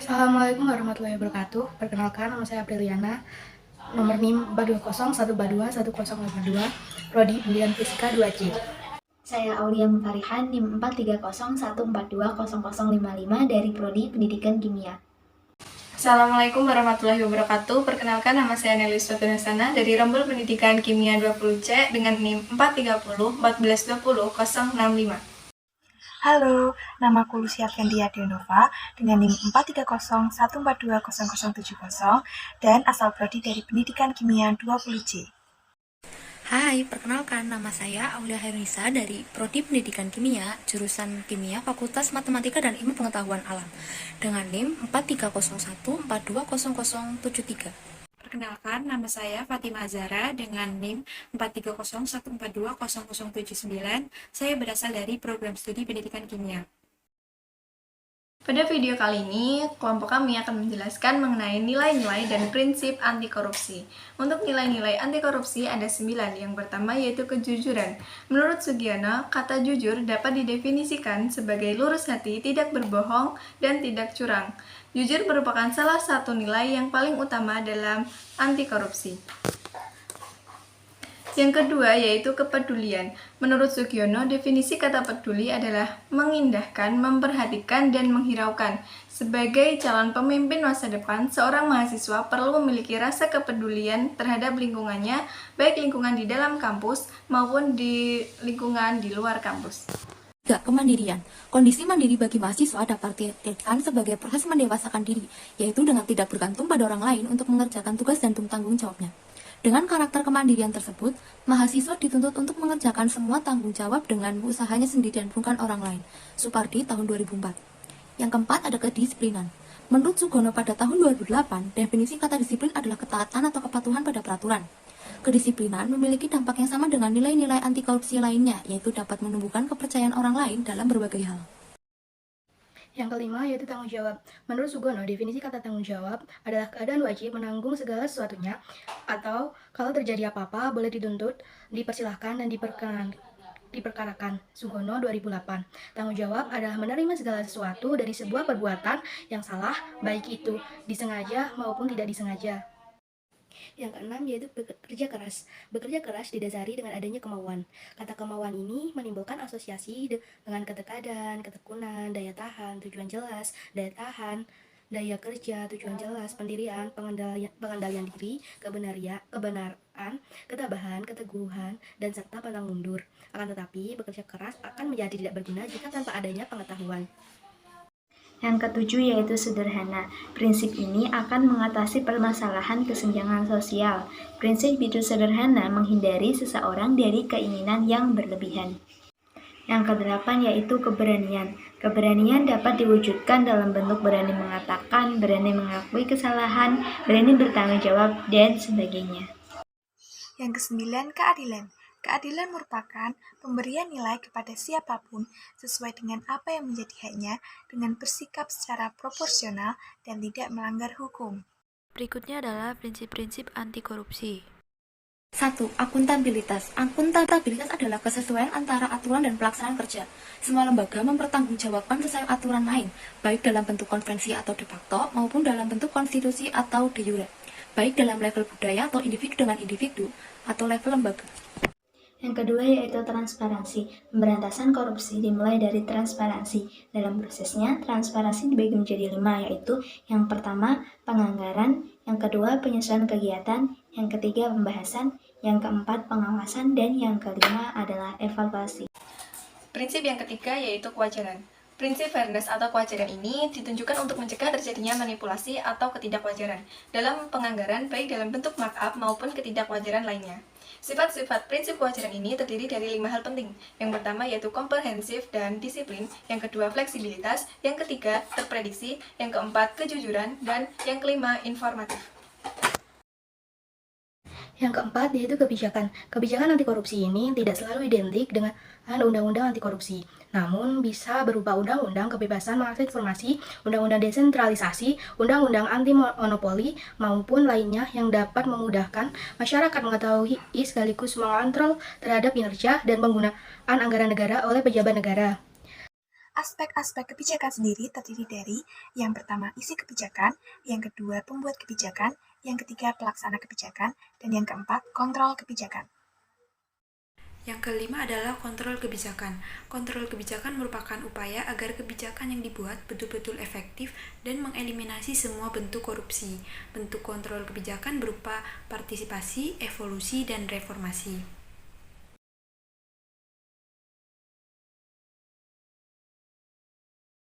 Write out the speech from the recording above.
Assalamualaikum warahmatullahi wabarakatuh. Perkenalkan, nama saya Apriliana, nomor NIM 420 142 1082, Prodi Pendidikan Fisika 2C. Saya Aulia Mutarihan, NIM 430 142 0055 dari Prodi Pendidikan Kimia. Assalamualaikum warahmatullahi wabarakatuh. Perkenalkan, nama saya Nelis Fatunasana dari Rembul Pendidikan Kimia 20C dengan NIM 430 1420 065. Halo, namaku Lucia Fendia Dionova dengan NIM 430 142 0070 dan asal prodi dari Pendidikan Kimia 20C. Hai, perkenalkan nama saya Aulia Hairunisa dari Prodi Pendidikan Kimia, jurusan Kimia, Fakultas Matematika dan Ilmu Pengetahuan Alam dengan NIM 43014200073. Perkenalkan, nama saya Fatima Azara dengan NIM 43014200079. Saya berasal dari program studi Pendidikan Kimia. Pada video kali ini, kelompok kami akan menjelaskan mengenai nilai-nilai dan prinsip anti korupsi. Untuk nilai-nilai anti korupsi ada 9. Yang pertama yaitu kejujuran. Menurut Sugiono, kata jujur dapat didefinisikan sebagai lurus hati, tidak berbohong, dan tidak curang. Jujur merupakan salah satu nilai yang paling utama dalam anti korupsi. Yang kedua yaitu kepedulian. Menurut Sugiono, definisi kata peduli adalah mengindahkan, memperhatikan, dan menghiraukan. Sebagai calon pemimpin masa depan, seorang mahasiswa perlu memiliki rasa kepedulian terhadap lingkungannya, baik lingkungan di dalam kampus maupun di lingkungan di luar kampus. 3. Kemandirian. Kondisi mandiri bagi mahasiswa dapat diartikan sebagai proses mendewasakan diri, yaitu dengan tidak bergantung pada orang lain untuk mengerjakan tugas dan tanggung jawabnya. Dengan karakter kemandirian tersebut, mahasiswa dituntut untuk mengerjakan semua tanggung jawab dengan usahanya sendiri dan bukan orang lain. Supardi, tahun 2004. Yang keempat ada kedisiplinan. Menurut Sugiono pada tahun 2008, definisi kata disiplin adalah ketaatan atau kepatuhan pada peraturan. Kedisiplinan memiliki dampak yang sama dengan nilai-nilai anti korupsi lainnya, yaitu dapat menumbuhkan kepercayaan orang lain dalam berbagai hal. Yang kelima yaitu tanggung jawab. Menurut Sugiono, definisi kata tanggung jawab adalah keadaan wajib menanggung segala sesuatunya, atau kalau terjadi apa-apa boleh dituntut, dipersilahkan, dan diperkarakan. Sugiono 2008. Tanggung jawab adalah menerima segala sesuatu dari sebuah perbuatan yang salah, baik itu disengaja maupun tidak disengaja. Yang keenam yaitu bekerja keras. Bekerja keras didasari dengan adanya kemauan. Kata kemauan ini menimbulkan asosiasi dengan ketekadan, ketekunan, daya tahan, tujuan jelas, daya tahan, daya kerja, tujuan jelas, pendirian, pengendalian diri, kebenaran, ketabahan, keteguhan, dan serta pantang mundur. Akan tetapi, bekerja keras akan menjadi tidak berguna jika tanpa adanya pengetahuan. Yang ketujuh yaitu sederhana. Prinsip ini akan mengatasi permasalahan kesenjangan sosial. Prinsip hidup sederhana menghindari seseorang dari keinginan yang berlebihan. Yang kedelapan yaitu keberanian. Keberanian dapat diwujudkan dalam bentuk berani mengatakan, berani mengakui kesalahan, berani bertanggung jawab, dan sebagainya. Yang kesembilan, keadilan. Keadilan merupakan pemberian nilai kepada siapapun sesuai dengan apa yang menjadi haknya dengan bersikap secara proporsional dan tidak melanggar hukum. Berikutnya adalah prinsip-prinsip anti korupsi. 1. Akuntabilitas. Akuntabilitas adalah kesesuaian antara aturan dan pelaksanaan kerja. Semua lembaga mempertanggungjawabkan sesuai aturan lain, baik dalam bentuk konvensi atau de facto maupun dalam bentuk konstitusi atau de jure, baik dalam level budaya atau individu dengan individu atau level lembaga. Yang kedua yaitu transparansi. Pemberantasan korupsi dimulai dari transparansi. Dalam prosesnya, transparansi dibagi menjadi 5, yaitu yang pertama, penganggaran, yang kedua, penyesuaian kegiatan, yang ketiga, pembahasan, yang keempat, pengawasan, dan yang kelima adalah evaluasi. Prinsip yang ketiga yaitu kewajaran. Prinsip fairness atau kewajaran ini ditunjukkan untuk mencegah terjadinya manipulasi atau ketidakwajaran dalam penganggaran baik dalam bentuk markup maupun ketidakwajaran lainnya. Sifat-sifat prinsip kewajaran ini terdiri dari 5 hal penting. Yang pertama yaitu komprehensif dan disiplin, yang kedua fleksibilitas, yang ketiga terprediksi, yang keempat kejujuran, dan yang kelima informatif. Yang keempat yaitu kebijakan. Kebijakan anti korupsi ini tidak selalu identik dengan undang-undang anti korupsi, namun bisa berupa undang-undang kebebasan mengakses informasi, undang-undang desentralisasi, undang-undang anti monopoli, maupun lainnya yang dapat memudahkan masyarakat mengetahui sekaligus mengontrol terhadap kinerja dan penggunaan anggaran negara oleh pejabat negara. Aspek-aspek kebijakan sendiri terdiri dari yang pertama isi kebijakan, yang kedua pembuat kebijakan, yang ketiga pelaksana kebijakan, dan yang keempat kontrol kebijakan. Yang kelima adalah kontrol kebijakan. Kontrol kebijakan merupakan upaya agar kebijakan yang dibuat betul-betul efektif dan mengeliminasi semua bentuk korupsi. Bentuk kontrol kebijakan berupa partisipasi, evolusi, dan reformasi.